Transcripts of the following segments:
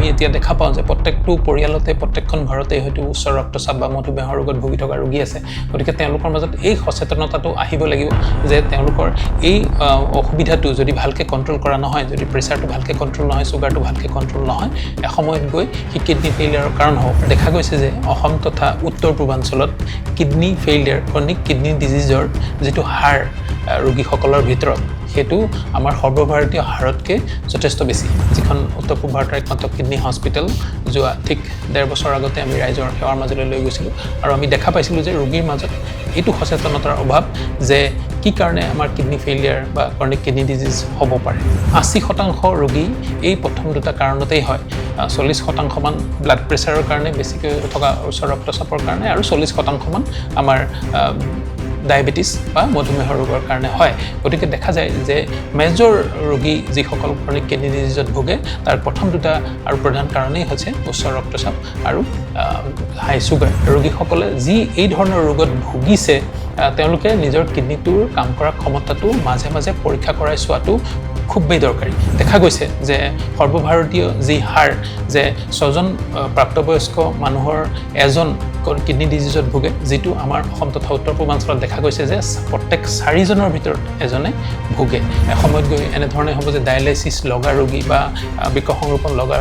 আমি এতিয়া দেখা পাওঁ যে প্ৰত্যেকটো পৰিয়ালতে প্ৰত্যেকখন ঘৰতে হয়তো উচ্চ ৰক্তচাপ বা মধুমেহৰ ৰোগত ভুগি থকা ৰোগী আছে গতিকে তেওঁলোকৰ মাজত এই সচেতনতাটো আহিব লাগিব যে তেওঁলোকৰ এই অসুবিধাটো যদি ভালকৈ কণ্ট্ৰোল কৰা নহয় যদি প্ৰেছাৰটো ভালকৈ কণ্ট্ৰোল নহয় চুগাৰটো ভালকৈ কণ্ট্ৰোল নহয় এসময়ত গৈ সেই কিডনি ফেইলিয়াৰৰ কাৰণ হ'ব দেখা গৈছে যে অসম তথা উত্তৰ পূৰ্বাঞ্চলত কিডনি ফেইলিয়াৰ ক্ৰনিক কিডনি ডিজিজৰ যিটো হাৰ ৰোগীসকলৰ ভিতৰত সেইটো আমাৰ সৰ্বভাৰতীয় হাৰতকৈ যথেষ্ট বেছি যিখন উত্তৰ পূব ভাৰতৰ একমাত্ৰ কিডনি হস্পিটেল যোৱা ঠিক 1.5 বছৰ আগতে আমি ৰাইজৰ সেৱাৰ মাজলৈ লৈ গৈছিলোঁ আৰু আমি দেখা পাইছিলোঁ যে ৰোগীৰ মাজত এইটো সচেতনতাৰ অভাৱ যে কি কাৰণে আমাৰ কিডনি ফেইলিয়াৰ বা ক্ৰনিক কিডনি ডিজিজ হ'ব পাৰে 80% ৰোগী এই প্ৰথম দুটা কাৰণতেই হয় 40% মান ব্লাড প্ৰেছাৰৰ কাৰণে বেছিকৈ থকা উচ্চ ৰক্তচাপৰ কাৰণে আৰু 40% মান আমাৰ ডায়েবেটিছ বা মধুমেহৰ ৰোগৰ কাৰণে হয় গতিকে দেখা যায় যে মেজৰ ৰোগী যিসকল ক্ৰনিক কিডনি ডিজিজত ভোগে তাৰ প্ৰথম দুটা আৰু প্ৰধান কাৰণেই হৈছে উচ্চ ৰক্তচাপ আৰু হাই চুগাৰ ৰোগীসকলে যি এই ধৰণৰ ৰোগত ভুগিছে তেওঁলোকে নিজৰ কিডনিটোৰ কাম কৰা ক্ষমতাটো মাজে মাজে পৰীক্ষা কৰাই চোৱাটো খুবেই দৰকাৰী দেখা গৈছে যে সৰ্বভাৰতীয় যি হাৰ যে 6জন প্ৰাপ্তবয়স্ক মানুহৰ এজন কিডনি ডিজিজত ভোগে যিটো আমাৰ অসম তথা উত্তৰ পূৰ্বাঞ্চলত দেখা গৈছে যে প্ৰত্যেক 4জনৰ ভিতৰত এজনে ভোগে এসময়ত গৈ এনেধৰণে হ'ব যে ডায়ালাইচিছ লগা ৰোগী বা বৃক্ক সংৰোপণ লগা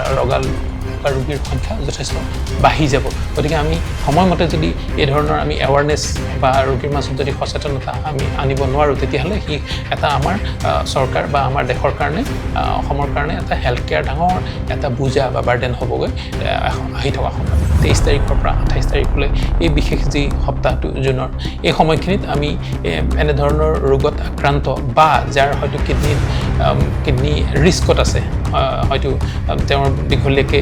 ৰোগীৰ সংখ্যা যথেষ্ট বাঢ়ি যাব গতিকে আমি সময়মতে যদি এই ধৰণৰ আমি এৱাৰনেছ বা ৰোগীৰ মাজত যদি সচেতনতা আমি আনিব নোৱাৰোঁ তেতিয়াহ'লে সি এটা আমাৰ চৰকাৰ বা আমাৰ দেশৰ কাৰণে অসমৰ কাৰণে এটা হেল্থ কেয়াৰ ডাঙৰ এটা বুজা বা বাৰ্ডেন হ'বগৈ আহি থকা সময় 23 তাৰিখৰ পৰা 28 তাৰিখলৈ এই বিশেষ যি সপ্তাহটো জুনৰ এই সময়খিনিত আমি এনেধৰণৰ ৰোগত আক্ৰান্ত বা যাৰ হয়তো কিডনি ৰিস্কত আছে হয়তো তেওঁৰ দীঘলীয়াকৈ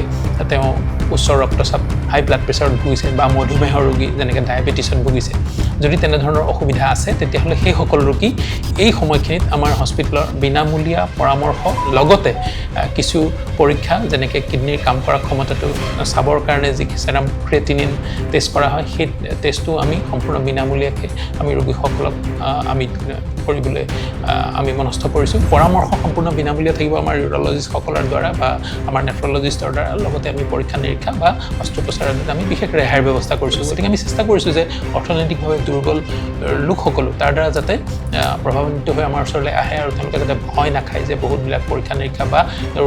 তেওঁ উচ্চ ৰক্তচাপ হাই ব্লাড প্ৰেছাৰত ভুগিছে বা মধুমেহৰ ৰোগী যেনেকৈ ডায়েবেটিছত ভুগিছে যদি তেনেধৰণৰ অসুবিধা আছে তেতিয়াহ'লে সেই সকলো ৰোগী এই সময়খিনিত আমাৰ হস্পিটেলৰ বিনামূলীয়া পৰামৰ্শ লগতে কিছু পৰীক্ষা যেনেকৈ কিডনিৰ কাম কৰা ক্ষমতাটো চাবৰ কাৰণে যি চেৰাম ক্ৰিয়েটিনিন টেষ্ট কৰা হয় সেই টেষ্টটো আমি সম্পূৰ্ণ বিনামূলীয়াকৈ আমি ৰোগীসকলক আমি কৰিবলৈ আমি মনস্থ কৰিছোঁ পৰামৰ্শ সম্পূৰ্ণ বিনামূলীয়া থাকিব আমাৰ ইউৰলজিষ্টসকলৰ দ্বাৰা বা আমাৰ নেফ্ৰলজিষ্টৰ দ্বাৰা লগতে আমি পৰীক্ষা নিৰীক্ষা বা অস্ত্ৰোপচাৰৰ দ্বাৰা আমি বিশেষ ৰেহাইৰ ব্যৱস্থা কৰিছোঁ গতিকে আমি চেষ্টা কৰিছোঁ যে অৰ্থনৈতিকভাৱে দুৰ্বল লোকসকলো তাৰ দ্বাৰা যাতে প্ৰভাৱান্বিত হৈ আমাৰ ওচৰলৈ আহে আৰু তেওঁলোকে যাতে ভয় নাখায় যে বহুতবিলাক পৰীক্ষা নিৰীক্ষা বা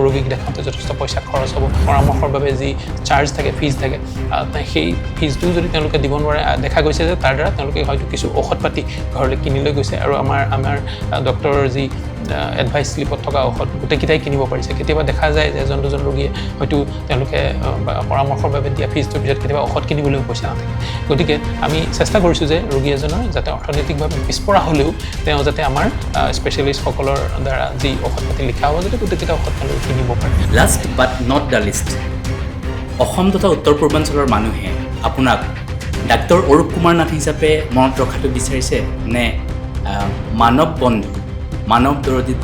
ৰোগীক দেখাওঁতে যথেষ্ট পইচা খৰচ হ'ব পৰামৰ্শৰ বাবে যি চাৰ্জ থাকে ফিজ থাকে সেই ফিজটো যদি তেওঁলোকে দিব নোৱাৰে দেখা গৈছে যে তাৰ দ্বাৰা তেওঁলোকে হয়তো কিছু ঔষধ পাতি ঘৰলৈ কিনি লৈ গৈছে আৰু আমাৰ ডক্টৰৰ যি এডভাইচ স্লিপত থকা ঔষধ গোটেইকেইটাই কিনিব পাৰিছে কেতিয়াবা দেখা যায় যে এজন দুজন ৰোগীয়ে হয়তো তেওঁলোকে পৰামৰ্শৰ বাবে দিয়া ফিজটোৰ পিছত কেতিয়াবা ঔষধ কিনিবলৈও পইচা নাথাকে গতিকে আমি চেষ্টা কৰিছোঁ যে ৰোগী এজনৰ যাতে অৰ্থনৈতিকভাৱে পিছপৰা হ'লেও তেওঁ যাতে আমাৰ স্পেচিয়েলিষ্টসকলৰ দ্বাৰা যি ঔষধ পাতি লিখা হ'ব যাতে গোটেইকেইটা ঔষধ তেওঁলোকে কিনিব পাৰে last but not the least Assam তথা উত্তৰ পূৰ্বাঞ্চলৰ মানুহে আপোনাক ডাক্তৰ অৰূপ কুমাৰ নাথ হিচাপে মনত ৰখাটো বিচাৰিছে নে মানৱ বন্ধু মানৱ দৰদী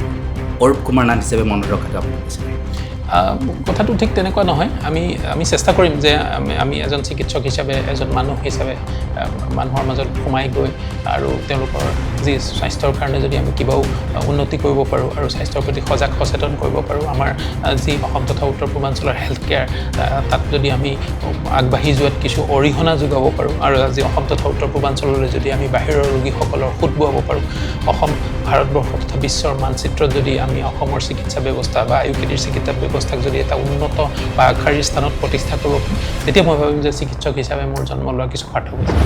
অৰূপ কুমাৰ নাথ হিচাপে মনত ৰখাটো আপুনি বিচাৰে কথাটো ঠিক তেনেকুৱা নহয় আমি চেষ্টা কৰিম যে আমি এজন চিকিৎসক হিচাপে এজন মানুহ হিচাপে মানুহৰ মাজত সোমাই গৈ আৰু তেওঁলোকৰ যি স্বাস্থ্যৰ কাৰণে যদি আমি কিবাও উন্নতি কৰিব পাৰোঁ আৰু স্বাস্থ্যৰ প্ৰতি সজাগ সচেতন কৰিব পাৰোঁ আমাৰ যি অসম তথা উত্তৰ পূৰ্বাঞ্চলৰ হেল্থ কেয়াৰ তাত যদি আমি আগবাঢ়ি যোৱাত কিছু অৰিহণা যোগাব পাৰোঁ আৰু আজি অসম তথা উত্তৰ পূৰ্বাঞ্চললৈ যদি আমি বাহিৰৰ ৰোগীসকলৰ সোঁত বোৱাব পাৰোঁ অসম ভাৰতবৰ্ষ তথা বিশ্বৰ মানচিত্ৰত যদি আমি অসমৰ চিকিৎসা ব্যৱস্থা বা iUKDৰ চিকিৎসা ব্যৱস্থাক যদি এটা উন্নত বা আগশাৰীৰ স্থানত প্ৰতিষ্ঠা কৰিব পাৰোঁ তেতিয়া মই ভাবিম যে চিকিৎসক হিচাপে মোৰ জন্ম লোৱা কিছু সাৰ্থক হৈছে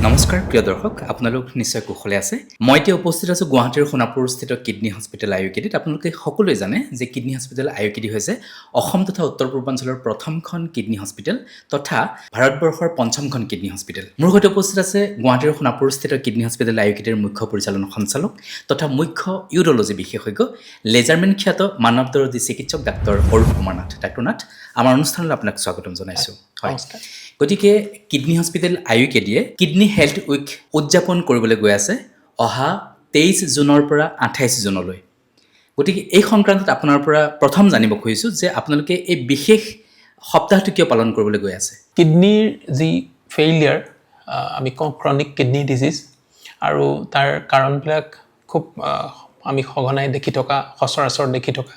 নমস্কাৰ প্ৰিয় দৰ্শক আপোনালোক নিশ্চয় কুশলে আছে মই এতিয়া উপস্থিত আছোঁ গুৱাহাটীৰ সোণাপুৰস্থিত কিডনি হস্পিটেল iUKDত আপোনালোকে সকলোৱে জানে যে কিডনি হস্পিটেল iUKD হৈছে অসম তথা উত্তৰ পূৰ্বাঞ্চলৰ প্ৰথমখন কিডনি হস্পিটেল তথা ভাৰতবৰ্ষৰ পঞ্চমখন কিডনি হস্পিটেল মোৰ সৈতে উপস্থিত আছে গুৱাহাটীৰ সোণাপুৰস্থিত কিডনি হস্পিটেল iUKDৰ মুখ্য পৰিচালনা সঞ্চালক তথা মুখ্য ইউৰলজি বিশেষজ্ঞ লেজাৰমেন খ্যাত মানৱ দৰদী চিকিৎসক ডাক্তৰ অৰূপ কুমাৰ নাথ ডাক্তৰ নাথ আমাৰ অনুষ্ঠানলৈ আপোনাক স্বাগতম জনাইছোঁ হয় গতিকে কিডনি হস্পিটেল iUKDয়ে কিডনি হেল্থ উইক উদযাপন কৰিবলৈ গৈ আছে অহা 23 জুনৰ পৰা 28 জুনলৈ গতিকে এই সংক্ৰান্তত আপোনাৰ পৰা প্ৰথম জানিব খুজিছোঁ যে আপোনালোকে এই বিশেষ সপ্তাহটো কিয় পালন কৰিবলৈ গৈ আছে কিডনিৰ যি ফেইলিয়াৰ আমি কওঁ ক্ৰনিক কিডনি ডিজিজ আৰু তাৰ কাৰণবিলাক খুব আমি সঘনাই দেখি থকা সচৰাচৰ দেখি থকা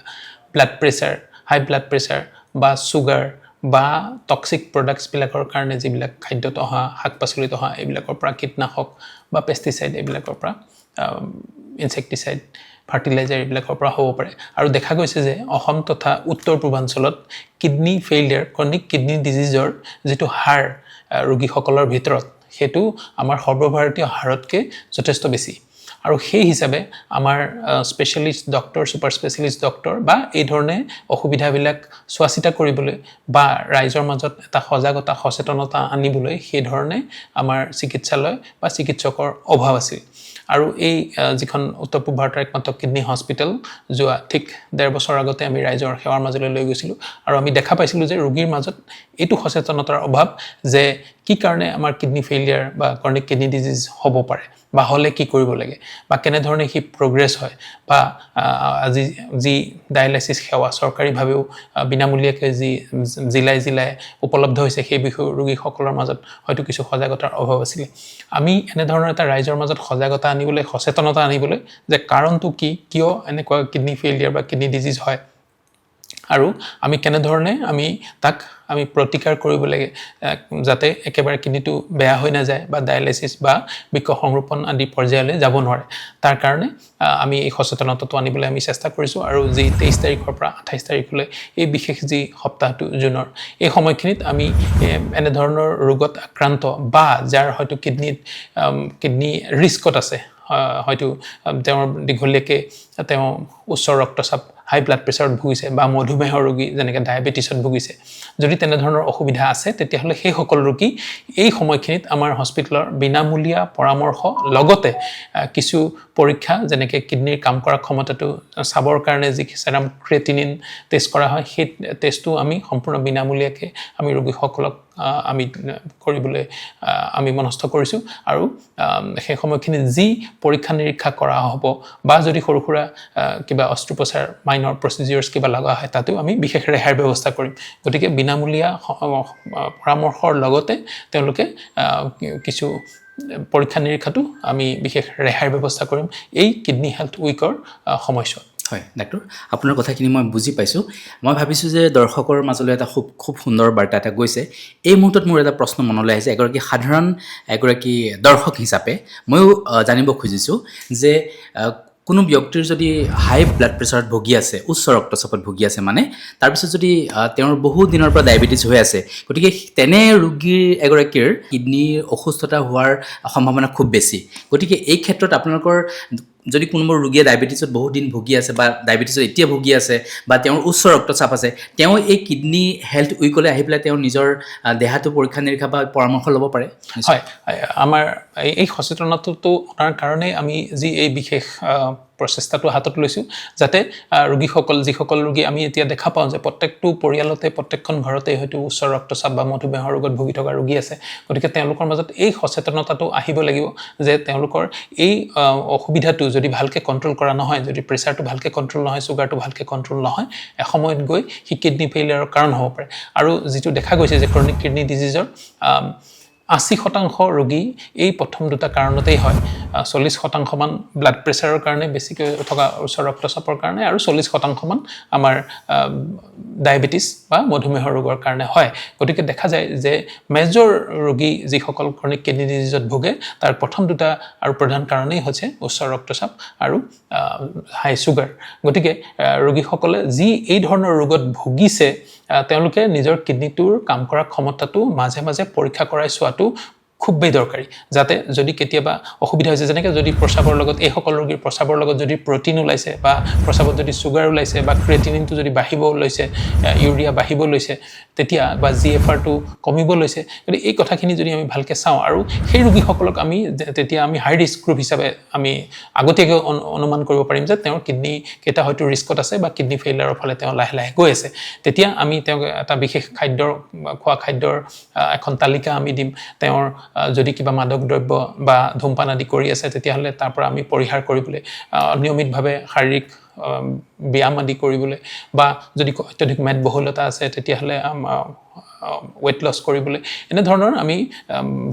ব্লাড প্ৰেছাৰ হাই ব্লাড প্ৰেছাৰ বা সুগাৰ বা টক্সিক প্ৰডাক্টছবিলাকৰ কাৰণে যিবিলাক খাদ্যত অহা শাক পাচলিত অহা এইবিলাকৰ পৰা কীটনাশক বা পেষ্টিচাইড এইবিলাকৰ পৰা ইনসেক্টিসাইড ফাৰ্টিলাইজাৰ এইবিলাকৰ পৰা হ'ব পাৰে আৰু দেখা গৈছে যে অসম তথা উত্তৰ পূৰ্বাঞ্চলত কিডনি ফেইলিয়াৰ ক্ৰনিক কিডনি ডিজিজৰ যেটো হাৰ ৰোগীসকলৰ ভিতৰত হেতু আমাৰ সৰ্বভাৰতীয় হাৰতকে যথেষ্ট বেছি আৰু সেই হিচাপে আমাৰ specialist doctor super specialist doctor বা এই ধৰণে অসুবিধাবিলাক চোৱাচিতা কৰিবলৈ বা ৰাইজৰ মাজত এটা সজাগতা সচেতনতা আনিবলৈ সেই ধৰণে আমাৰ চিকিৎসালয় বা চিকিৎসকৰ অভাৱ আছিল আৰু এই যিখন উত্তৰ পূব ভাৰতৰ একমাত্ৰ কিডনি হস্পিটেল যোৱা ঠিক 1.5 বছৰ আগতে আমি ৰাইজৰ সেৱাৰ মাজলৈ লৈ গৈছিলো আৰু আমি দেখা পাইছিলো যে ৰোগীৰ মাজত এটো সচেতনতাৰ অভাৱ যে কি কাৰণে আমাৰ কিডনি ফেইলিয়াৰ বা ক্ৰনিক কিডনি ডিজিজ হ'ব পাৰে বা হলে কি কৰিব লাগে বা কেনে ধৰণে কি প্ৰগ্ৰেছ হয় বা আজি যি ডায়ালাইসিস সেৱা সৰকাৰি ভাৱেও বিনামূলীয়াকৈ যি জিলাই উপলব্ধ হৈছে সেই বিষয় ৰোগীসকলৰ মাজত হয়তো কিছু সজাগতাৰ অভাৱ আছিল আমি এনে ধৰণৰ এটা ৰাইজৰ মাজত সজাগতা আনিবলৈ সচেতনতা আনিবলৈ যে কাৰণটো কি কিয় এনেকুৱা কিডনি ফেইলিয়াৰ বা কিডনি ডিজিজ হয় আৰু আমি কেনে ধৰণে আমি তাক আমি প্ৰতিকাৰ কৰিব লাগে যাতে একেবাৰে কিডনিটো বেয়া হৈ না যায় বা ডায়ালাইসিস বা বৃক্ক সংৰোপণ আদি পৰ্যায়লৈ যাব নোৱাৰে তাৰ কাৰণে আমি এই সচেতনতাটো আনিবলৈ আমি চেষ্টা কৰিছো আৰু যি 23 তাৰিখৰ পৰা 28 তাৰিখলৈ এই বিশেষ যি সপ্তাহটো জুনৰ এই সময়খিনিত আমি এনে ধৰণৰ ৰোগত আক্ৰান্ত বা যাৰ হয়তো কিডনি ৰিস্কত আছে হয়তো তেওঁৰ দীঘলীয়াকৈ তেওঁ উচ্চ ৰক্তচাপ হাই ব্লাড প্ৰেছাৰত ভুগিছে বা মধুমেহ ৰোগী যেনেকৈ ডায়াবেটিছত ভুগিছে যদি তেনে ধৰণৰ অসুবিধা আছে তেতিয়াহলে সেই সকল ৰোগী এই সময়খিনিত আমাৰ হস্পিটেলৰ বিনামূলীয়া পৰামৰ্শ লগতে কিছু পৰীক্ষা যেনেকৈ কিডনিৰ কাম কৰা ক্ষমতাটো চাবৰ কাৰণে যি সেৰাম ক্ৰিয়েটিনিন টেষ্ট কৰা হয় সেই টেষ্টটো আমি সম্পূৰ্ণ বিনামূলীয়াকৈ আমি ৰোগীসকলক আমি কৰিবলৈ আমি মনস্থ কৰিছো আৰু সেই সময়খিনি যি পৰীক্ষা নিৰীক্ষা কৰা হ'ব বা যদি সৰু সুৰা কিবা অস্ত্ৰোপচাৰ মাইনৰ প্ৰচিডিউৰছ কিবা লগা হয় তাতেও আমি বিশেষ ৰেহাইৰ ব্যৱস্থা কৰিম গতিকে বিনামূলীয়া পৰামৰ্শৰ লগতে তেওঁলোকে কিছু পৰীক্ষা নিৰীক্ষাটো আমি বিশেষ ৰেহাইৰ ব্যৱস্থা কৰিম এই কিডনি হেলথ উইকৰ সময়ছোৱাত হয় ডাক্তৰ আপোনাৰ কথাখিনি মই বুজি পাইছো মই ভাবিছো যে দৰ্শকৰ মাজলৈ এটা খুব সুন্দৰ বাৰ্তা এটা গৈছে এই মুহূৰ্তত মোৰ এটা প্ৰশ্ন মনলৈ আহিছে সাধাৰণ এগৰাকী দৰ্শক হিচাপে মই জানিব খুজিছো যে কোনো ব্যক্তিৰ যদি হাই ব্লাড প্ৰেছাৰত ভুগি আছে উচ্চ ৰক্তচাপত ভুগি আছে মানে তাৰ পিছত যদি তেওঁৰ বহু দিনৰ পৰা ডায়াবেটিস হৈ আছে গতিকে তেনে ৰোগীৰ এগৰাকীৰ কিডনিৰ অসুস্থতা হোৱাৰ সম্ভাৱনা খুব বেছি গতিকে এই ক্ষেত্ৰত আপোনালোকৰ যদি কোনোবা ৰোগীয়ে ডায়াবেটিসত বহু দিন ভুগি আছে বা ডায়াবেটিসত এতিয়া ভুগি আছে বা তেওঁৰ উচ্চ ৰক্তচাপ আছে তেওঁ এই কিডনি হেলথ উইকলৈ আহি পেলাই তেওঁৰ নিজৰ দেহাটো পৰীক্ষা নিৰীক্ষা বা পৰামৰ্শ ল'ব পাৰে হয় আমাৰ এই সচেতনতাটো অনাৰ কাৰণে আমি যি এই বিশেষ প্ৰচেষ্টাটো হাতত লৈছো যাতে ৰোগীসকল যিসকল ৰোগী আমি এতিয়া দেখা পাওঁ যে প্ৰত্যেকটো পৰিয়ালতে প্ৰত্যেকখন ঘৰতে হয়তো উচ্চ ৰক্তচাপ বা মধুমেহ ৰোগত ভুগি থকা ৰোগী আছে গতিকে তেওঁলোকৰ মাজত এই সচেতনতাটো আহিব লাগিব যে তেওঁলোকৰ এই অসুবিধাটো যদি ভালকে কন্ট্ৰোল কৰা নহয় যদি প্ৰেছাৰটো ভালকে কন্ট্ৰোল নহয় সুগাৰটো ভালকে কন্ট্ৰোল নহয় এসময়ত গৈ হি কিডনি ফেইলিয়াৰৰ কাৰণ হ'ব পাৰে আৰু যেটো দেখা গৈছে যে ক্ৰনিক কিডনি ডিজিজৰ 80% ৰোগী এই প্ৰথম দুটা কাৰণতেই হয় 40% মান ব্লাড প্ৰেছাৰৰ কাৰণে বেছিকৈ থকা উচ্চ ৰক্তচাপৰ কাৰণে আৰু 40% মান আমাৰ ডায়াবেটিস বা মধুমেহ ৰোগৰ কাৰণে হয় গতিকে দেখা যায় যে মেজৰ ৰোগী যিসকল ক্ৰনিক কিডনি ডিজিজত ভোগে তাৰ প্ৰথম দুটা আৰু প্ৰধান কাৰণেই হৈছে উচ্চ ৰক্তচাপ আৰু হাই সুগাৰ গতিকে ৰোগীসকলে যি এই ধৰণৰ ৰোগত ভুগিছে তেওঁলোকে নিজৰ কিডনিটোৰ কাম কৰা ক্ষমতাটো মাজে মাজে পৰীক্ষা কৰাই চোৱাটো খুবেই দৰকাৰী যাতে যদি কেতিয়াবা অসুবিধা হৈছে যেনেকৈ যদি প্ৰস্ৰাৱৰ লগত এই সকল ৰোগীৰ প্ৰস্ৰাৱৰ লগত যদি প্ৰটিন ওলাইছে বা প্ৰস্ৰাৱত যদি সুগাৰ ওলাইছে বা ক্ৰিয়েটিনিনটো যদি বাঢ়িব লৈছে ইউৰিয়া বাঢ়িব লৈছে তেতিয়া বা জিএফআৰটো কমিব লৈছে কিন্তু এই কথাখিনি যদি আমি ভালকে চাওঁ আৰু সেই ৰোগীসকলক আমি তেতিয়া আমি হাই ৰিস্ক গ্ৰুপ হিচাপে আমি আগতীয়াকৈ অনুমান কৰিব পাৰিম যে তেওঁৰ কিডনি কেটা হয়তো ৰিস্কত আছে বা কিডনি ফেইলিয়াৰৰ ফলে তেওঁ লাহে লাহে গৈ আছে তেতিয়া আমি তেওঁক এটা বিশেষ খোৱা খাদ্যৰ এখন তালিকা আমি দিম তেওঁৰ যদি কিবা মাদক দ্ৰব্য বা ধূমপান আদি কৰি আছে তেতিয়াহলে তাৰ পৰা আমি পৰিহাৰ কৰিবলৈ নিয়মিতভাৱে শাৰীৰিক ব্যায়াম আদি কৰিবলৈ বা যদি অত্যধিক মেদবহুলতা আছে তেতিয়াহলে ৱেইট লছ কৰিবলৈ এনেধৰণৰ আমি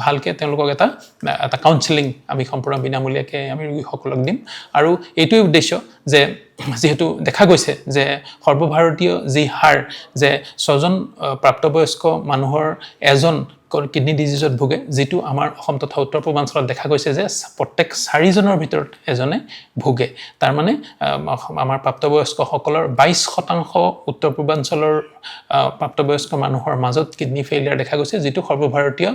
ভালকৈ তেওঁলোকক এটা কাউন্সেলিং আমি সম্পূৰ্ণ বিনামূলীয়াকৈ আমি ৰোগীসকলক দিম আৰু এইটোৱে উদ্দেশ্য যে যেহেতু দেখা গৈছে যে সৰ্বভাৰতীয় যি হাৰ যে 6জন প্ৰাপ্তবয়স্ক মানুহৰ এজন কিডনি ডিজিজত ভোগে যিটো আমাৰ অসম তথা উত্তৰ পূৰ্বাঞ্চলত দেখা গৈছে যে প্ৰত্যেক 4জনৰ ভিতৰত এজনে ভোগে তাৰ মানে আমাৰ প্ৰাপ্তবয়স্কসকলৰ 22% উত্তৰ পূৰ্বাঞ্চলৰ প্ৰাপ্তবয়স্ক মানুহৰ মাজত কিডনি ফেইলিয়াৰ দেখা গৈছে যিটো সৰ্বভাৰতীয়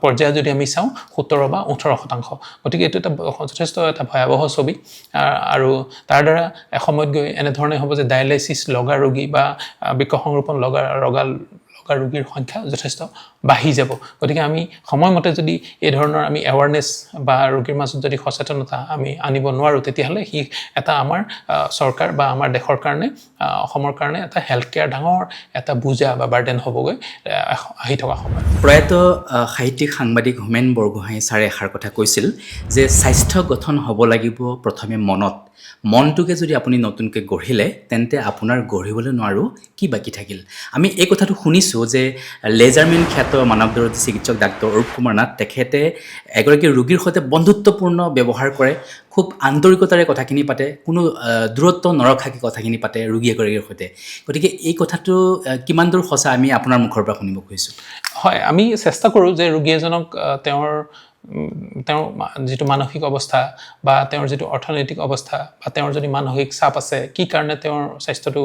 পৰ্যায়ত যদি আমি চাওঁ 17 বা 18%। গতিকে এইটো এটা যথেষ্ট এটা ভয়াৱহ ছবি আৰু তাৰ দ্বাৰা এসময়ত গৈ এনেধৰণে হ'ব যে ডায়ালাইচিছ লগা ৰোগী বা বৃক্ক সংৰোপণ লগা ৰোগীৰ সংখ্যা যথেষ্ট বাঢ়ি যাব। গতিকে আমি সময়মতে যদি এই ধৰণৰ আমি এৱাৰনেছ বা ৰোগীৰ মাজত যদি সচেতনতা আমি আনিব নোৱাৰোঁ তেতিয়াহ'লে সি এটা আমাৰ চৰকাৰ বা আমাৰ দেশৰ কাৰণে অসমৰ কাৰণে এটা হেল্থ কেয়াৰ ডাঙৰ এটা বুজা বা বাৰ্ডেন হ'বগৈ আহি থকা সময়ত। প্ৰয়াত সাহিত্যিক সাংবাদিক হোমেন বৰগোহাঁই ছাৰে এষাৰ কথা কৈছিল যে স্বাস্থ্য গঠন হ'ব লাগিব প্ৰথমে মনটোকে যদি আপুনি নতুনকৈ গঢ়িলে তেন্তে আপোনাৰ গঢ়িবলৈ নোৱাৰো কি বাকী থাকিল। আমি এই কথাটো শুনিছোঁ যে লেজাৰমেন খ্যাত মানৱদৰদী চিকিৎসক ডাক্তৰ অৰূপ কুমাৰ নাথ তেখেতে এগৰাকী ৰোগীৰ সৈতে বন্ধুত্বপূৰ্ণ ব্যৱহাৰ কৰে, খুব আন্তৰিকতাৰে কথাখিনি পাতে, কোনো দূৰত্ব নৰখাকৈ কথাখিনি পাতে ৰোগী এগৰাকীৰ সৈতে। গতিকে এই কথাটো কিমান দূৰ সঁচা আমি আপোনাৰ মুখৰ পৰা শুনিব খুজিছোঁ। হয়, আমি চেষ্টা কৰোঁ যে ৰোগী এজনক তেওঁৰ যিটো মানসিক অৱস্থা বা তেওঁৰ যিটো অৰ্থনৈতিক অৱস্থা বা তেওঁৰ যদি মানসিক চাপ আছে কি কাৰণে তেওঁৰ স্বাস্থ্যটো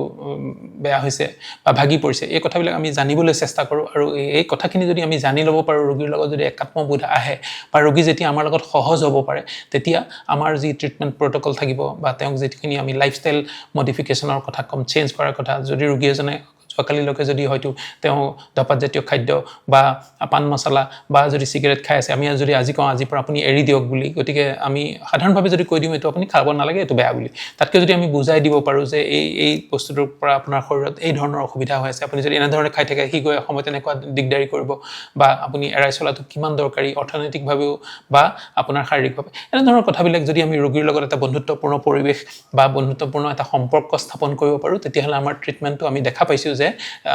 বেয়া হৈছে বা ভাগি পৰিছে এই কথাবিলাক আমি জানিবলৈ চেষ্টা কৰোঁ আৰু এই কথাখিনি যদি আমি জানি ল'ব পাৰোঁ ৰোগীৰ লগত যদি একাত্মবোধ আহে বা ৰোগী যেতিয়া আমাৰ লগত সহজ হ'ব পাৰে তেতিয়া আমাৰ যি ট্ৰিটমেণ্ট প্ৰট'কল থাকিব বা তেওঁক যিখিনি আমি লাইফষ্টাইল মডিফিকেশ্যনৰ কথা কম চেঞ্জ কৰাৰ কথা যদি ৰোগী এজনে যোৱাকালিলৈকে যদি হয়তো তেওঁ ধপাতজাতীয় খাদ্য বা পান মছলা বা যদি চিগাৰেট খাই আছে আমি যদি আজি কওঁ আজিৰ পৰা আপুনি এৰি দিয়ক বুলি গতিকে আমি সাধাৰণভাৱে যদি কৈ দিওঁ এইটো আপুনি খাব নালাগে এইটো বেয়া বুলি তাতকৈ যদি আমি বুজাই দিব পাৰোঁ যে এই বস্তুটোৰ পৰা আপোনাৰ শৰীৰত এই ধৰণৰ অসুবিধা হৈ আছে আপুনি যদি এনেধৰণে খাই থাকে সি গৈ সময়ত এনেকুৱা দিগদাৰী কৰিব বা আপুনি এৰাই চলাটো কিমান দৰকাৰী অৰ্থনৈতিকভাৱেও বা আপোনাৰ শাৰীৰিকভাৱে এনেধৰণৰ কথাবিলাক যদি আমি ৰোগীৰ লগত এটা বন্ধুত্বপূৰ্ণ পৰিৱেশ বা বন্ধুত্বপূৰ্ণ এটা সম্পৰ্ক স্থাপন কৰিব পাৰোঁ তেতিয়াহ'লে আমাৰ ট্ৰিটমেণ্টটো আমি দেখা পাইছোঁ যে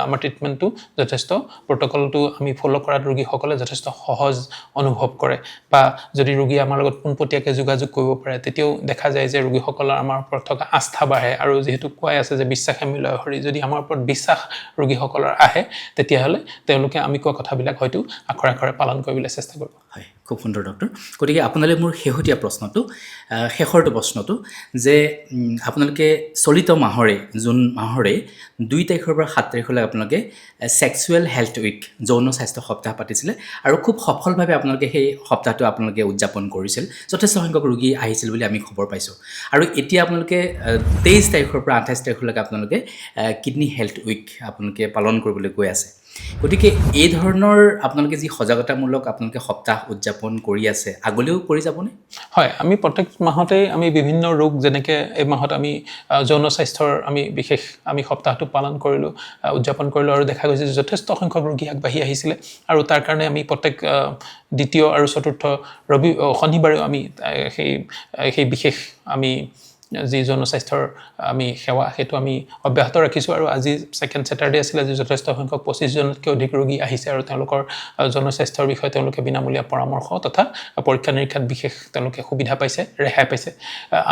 আমাৰ ট্ৰিটমেণ্টটো যথেষ্ট প্ৰট'কলটো আমি ফ'ল' কৰাত ৰোগীসকলে যথেষ্ট সহজ অনুভৱ কৰে বা যদি ৰোগী আমাৰ লগত পোনপটীয়াকৈ যোগাযোগ কৰিব পাৰে তেতিয়াও দেখা যায় যে ৰোগীসকলৰ আমাৰ ওপৰত থকা আস্থা বাঢ়ে আৰু যিহেতু কোৱাই আছে যে বিশ্বাসে মিলয় হৰি যদি আমাৰ ওপৰত বিশ্বাস ৰোগীসকলৰ আহে তেতিয়াহ'লে তেওঁলোকে আমি কোৱা কথাবিলাক হয়তো আখৰে আখৰে পালন কৰিবলৈ চেষ্টা কৰিব। হয়, খুব সুন্দৰ ডক্টৰ। গতিকে আপোনালৈ মোৰ শেহতীয়া শেষৰটো প্ৰশ্নটো যে আপোনালোকে চলিত মাহৰে জুন মাহৰে 2 তাৰিখৰ পৰা 7 তাৰিখলৈ আপোনালোকে ছেক্সুৱেল হেল্থ উইক যৌন স্বাস্থ্য সপ্তাহ পাতিছিলে আৰু খুব সফলভাৱে আপোনালোকে সেই সপ্তাহটো আপোনালোকে উদযাপন কৰিছিল যথেষ্ট সংখ্যক ৰোগী আহিছিল বুলি আমি খবৰ পাইছোঁ আৰু এতিয়া আপোনালোকে 23 তাৰিখৰ পৰা 28 তাৰিখলৈকে আপোনালোকে কিডনি হেল্থ উইক আপোনালোকে পালন কৰিবলৈ গৈ আছে। গতিকে এই ধৰণৰ আপোনালোকে যি সজাগতামূলক আপোনালোকে সপ্তাহ উদযাপন কৰি আছে আগলৈও কৰি যাবনে? হয়, আমি প্ৰত্যেক মাহতেই আমি বিভিন্ন ৰোগ যেনেকৈ এই মাহত আমি যৌন স্বাস্থ্যৰ বিশেষ আমি সপ্তাহটো পালন কৰিলোঁ উদযাপন কৰিলোঁ আৰু দেখা গৈছে যে যথেষ্ট সংখ্যক ৰোগী আগবাঢ়ি আহিছিলে আৰু তাৰ কাৰণে আমি প্ৰত্যেক দ্বিতীয় আৰু চতুৰ্থ শনিবাৰেও আমি সেই বিশেষ আমি যি জনস্বাস্থ্যৰ আমি সেৱা সেইটো আমি অব্যাহত ৰাখিছোঁ আৰু আজি ছেকেণ্ড ছেটাৰডে আছিলে আজি যথেষ্ট সংখ্যক 25জনতকৈ অধিক ৰোগী আহিছে আৰু তেওঁলোকৰ জনস্বাস্থ্যৰ বিষয়ে তেওঁলোকে বিনামূলীয়া পৰামৰ্শ তথা পৰীক্ষা নিৰীক্ষাত বিশেষ তেওঁলোকে সুবিধা পাইছে ৰেহাই পাইছে।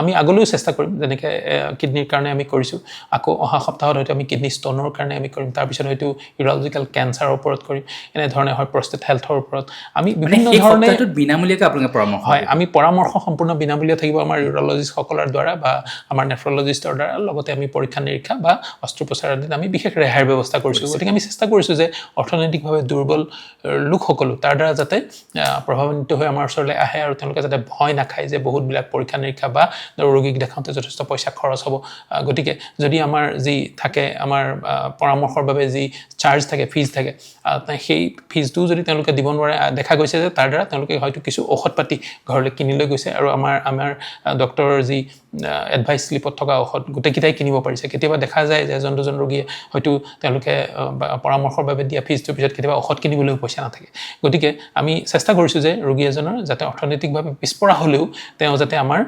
আমি আগলৈও চেষ্টা কৰিম যেনেকৈ কিডনিৰ কাৰণে আমি কৰিছোঁ আকৌ অহা সপ্তাহত হয়তো আমি কিডনি ষ্ট'নৰ কাৰণে আমি কৰিম তাৰপিছত হয়তো ইউৰলজিকেল কেঞ্চাৰৰ ওপৰত কৰিম এনেধৰণে হয় প্ৰষ্টেট হেল্থৰ ওপৰত আমি বিভিন্ন ধৰণে বিনামূলীয়াকৈ আপোনালোকে পৰামৰ্শ হয় আমি পৰামৰ্শ সম্পূৰ্ণ বিনামূলীয়া থাকিব আমাৰ ইউৰলজিষ্টসকলৰ দ্বাৰা বা আমাৰ নেফ্ৰলজিষ্টৰ দ্বাৰা লগতে আমি পৰীক্ষা নিৰীক্ষা বা অস্ত্ৰোপচাৰ আদিত আমি বিশেষ ৰেহাইৰ ব্যৱস্থা কৰিছোঁ। গতিকে আমি চেষ্টা কৰিছোঁ যে অৰ্থনৈতিকভাৱে দুৰ্বল লোকসকলো তাৰ দ্বাৰা যাতে প্ৰভাৱান্বিত হৈ আমাৰ ওচৰলৈ আহে আৰু তেওঁলোকে যাতে ভয় নাখায় যে বহুতবিলাক পৰীক্ষা নিৰীক্ষা বা ৰোগীক দেখাওঁতে যথেষ্ট পইচা খৰচ হ'ব। গতিকে যদি আমাৰ যি থাকে আমাৰ পৰামৰ্শৰ বাবে যি চাৰ্জ থাকে ফিজ থাকে সেই ফিজটোও যদি তেওঁলোকে দিব নোৱাৰে দেখা গৈছে যে তাৰ দ্বাৰা তেওঁলোকে হয়তো কিছু ঔষধ পাতি ঘৰলৈ কিনি লৈ গৈছে আৰু আমাৰ ডক্টৰৰ যি এডভাইচ স্লিপত থকা ঔষধ গোটেইকেইটাই কিনিব পাৰিছে। কেতিয়াবা দেখা যায় যে এজন দুজন ৰোগীয়ে হয়তো তেওঁলোকে পৰামৰ্শৰ বাবে দিয়া ফিজটোৰ পিছত কেতিয়াবা ঔষধ কিনিবলৈও পইচা নাথাকে। গতিকে আমি চেষ্টা কৰিছোঁ যে ৰোগী এজনৰ যাতে অৰ্থনৈতিকভাৱে পিছপৰা হ'লেও তেওঁ যাতে আমাৰ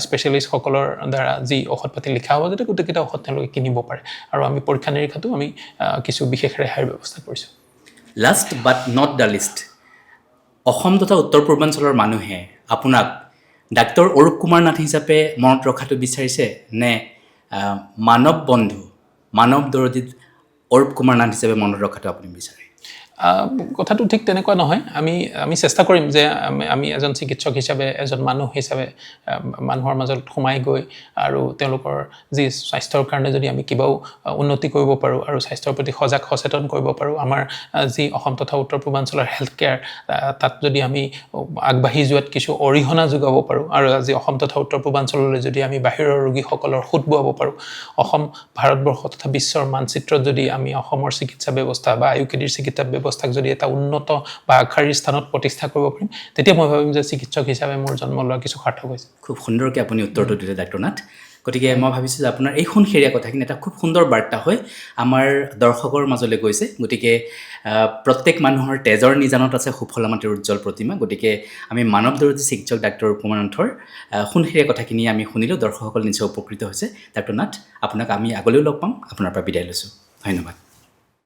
স্পেচিয়েলিষ্টসকলৰ দ্বাৰা যি ঔষধ পাতি লিখা হ'ব যাতে গোটেইকেইটা ঔষধ তেওঁলোকে কিনিব পাৰে আৰু আমি পৰীক্ষা নিৰীক্ষাটো আমি কিছু বিশেষ ৰেহাইৰ ব্যৱস্থা কৰিছোঁ। Last but not the least, Assam তথা উত্তৰ পূৰ্বাঞ্চলৰ মানুহে আপোনাক ডাক্তৰ অৰূপ কুমাৰ নাথ হিচাপে মনত ৰখাটো বিচাৰিছে নে মানৱ বন্ধু মানৱ দৰদী অৰূপ কুমাৰ নাথ হিচাপে মনত ৰখাটো আপুনি বিচাৰে? কথাটো ঠিক তেনেকুৱা নহয়। আমি চেষ্টা কৰিম যে আমি এজন চিকিৎসক হিচাপে, এজন মানুহ হিচাপে মানুহৰ মাজত সোমাই গৈ আৰু তেওঁলোকৰ যি স্বাস্থ্যৰ কাৰণে যদি আমি কিবাও উন্নতি কৰিব পাৰোঁ আৰু স্বাস্থ্যৰ প্ৰতি সচেতন কৰিব পাৰোঁ, আমাৰ যি অসম তথা উত্তৰ পূৰ্বাঞ্চলৰ হেল্থ কেয়াৰ তাত যদি আমি আগবাঢ়ি যোৱাত কিছু অৰিহণা যোগাব পাৰোঁ আৰু আজি অসম তথা উত্তৰ পূৰ্বাঞ্চললৈ যদি আমি বাহিৰৰ ৰোগীসকলৰ সোঁত বোৱাব পাৰোঁ, অসম ভাৰতবৰ্ষ তথা বিশ্বৰ মানচিত্ৰত যদি আমি অসমৰ চিকিৎসা ব্যৱস্থা বা iUKDৰ চিকিৎসা ব্যৱস্থাক যদি এটা উন্নত বা আগশাৰীৰ স্থানত প্ৰতিষ্ঠা কৰিব পাৰিম, তেতিয়া মই ভাবিম যে চিকিৎসক হিচাপে মোৰ জন্ম লোৱা কিছু সাৰ্থক হৈছে। খুব সুন্দৰকৈ আপুনি উত্তৰটো দিলে ডাক্তৰ নাথ। গতিকে মই ভাবিছোঁ যে আপোনাৰ এই সোণসেৰীয়া কথাখিনি এটা খুব সুন্দৰ বাৰ্তা হৈ আমাৰ দৰ্শকৰ মাজলৈ গৈছে। গতিকে প্ৰত্যেক মানুহৰ তেজৰ নিজানত আছে সুফলা মাটিৰ উজ্জ্বল প্ৰতিমা। গতিকে আমি মানৱ দৰদী চিকিৎসক ডাক্তৰ কুমাৰ নাথৰ সোণসেৰীয়া কথাখিনি আমি শুনিলোঁ, দৰ্শকসকল নিশ্চয় উপকৃত হৈছে। ডাক্তৰ নাথ, আপোনাক আমি আগলৈও লগ পাম। আপোনাৰ পৰা বিদায় লৈছোঁ, ধন্যবাদ।